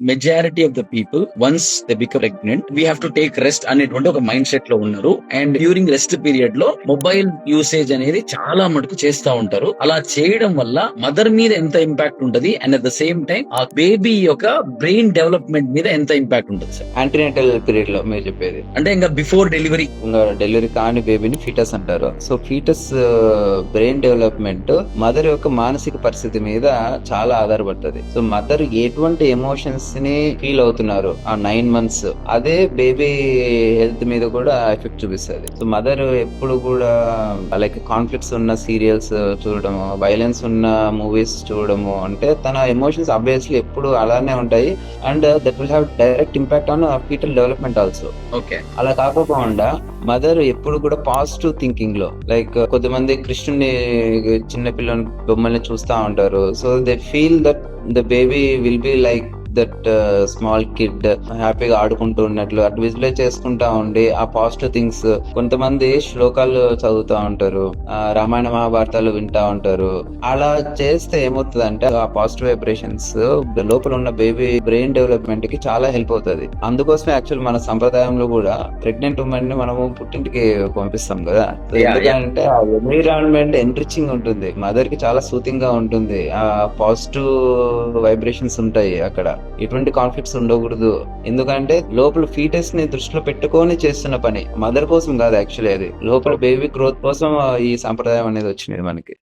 Majority of the people once they become pregnant we have to take rest అనేటువంటి ఒక mind set లో ఉన్నారు. And during rest period లో mobile usage అనేది చాలా మటుకు చేస్తా ఉంటారు. అలా చేయడం వల్ల మదర్ మీద ఎంత ఇంపాక్ట్ ఉంటది and at the same time ఆ బేబీ యొక్క బ్రెయిన్ డెవలప్మెంట్ మీద ఎంత ఇంపాక్ట్ ఉంటుంది సార్? యాంటీనేటల్ పీరియడ్ లో మీరు చెప్పేది అంటే ఇంకా బిఫోర్ డెలివరీ, ఇంకా డెలివరీ కాని బేబీని ఫీటస్ అంటారు. So foetus brain development mother యొక్క మానసిక పరిస్థితి మీద చాలా ఆధారపడుతుంది. సో మదర్ ఎటువంటి ఎమోషన్స్ ని ఫీల్ అవుతున్నారు ఆ 9 months, అదే బేబీ హెల్త్ మీద కూడా ఎఫెక్ట్ చూపిస్తుంది. సో మదర్ ఎప్పుడు కూడా లైక్ కాన్ఫ్లిక్ట్స్ ఉన్న సీరియల్స్ చూడడము, వైలెన్స్ ఉన్న మూవీస్ చూడడము, అంటే తన ఎమోషన్స్ ఆబ్వియస్లీ ఎప్పుడు అలానే ఉంటాయి. And that will have direct impact on fetal development also. Okay, అలా కాకపోకుండా మదర్ ఎప్పుడు కూడా పాజిటివ్ థింకింగ్ లో, లైక్ కొంతమంది కృష్ణుని చిన్న పిల్లల బొమ్మల్ని చూస్తా ఉంటారు. So they feel that the baby will be like that small kid హ్యాపీగా ఆడుకుంటూ ఉన్నట్లు అటు విజువలైజ్ చేసుకుంటా ఉండి ఆ పాజిటివ్ థింగ్స్. కొంతమంది శ్లోకాలు చదువుతా ఉంటారు, రామాయణ మహాభారతాలు వింటా ఉంటారు. అలా చేస్తే ఏమవుతుంది అంటే ఆ పాజిటివ్ వైబ్రేషన్స్ లోపల ఉన్న బేబీ బ్రెయిన్ డెవలప్మెంట్ కి చాలా హెల్ప్ అవుతుంది. అందుకోసమే యాక్చువల్ మన సంప్రదాయంలో కూడా ప్రెగ్నెంట్ ఉమెన్ ని మనము పుట్టింటికి పంపిస్తాం కదా. ఎందుకంటే ఆ ఎన్విరాన్మెంట్ ఎన్రిచింగ్ ఉంటుంది, మదర్ కి చాలా సూతింగ్ గా ఉంటుంది, ఆ పాజిటివ్ వైబ్రేషన్స్ ఉంటాయి అక్కడ. ఎటువంటి కాన్ఫ్లిక్ట్స్ ఉండకూడదు. ఎందుకంటే లోపల ఫీటస్ ని దృష్టిలో పెట్టుకొని చేస్తున్న పని, మదర్ కోసం కాదు యాక్చువల్లీ, అది లోపల బేబీ గ్రోత్ కోసం ఈ సంప్రదాయం అనేది వచ్చింది మనకి.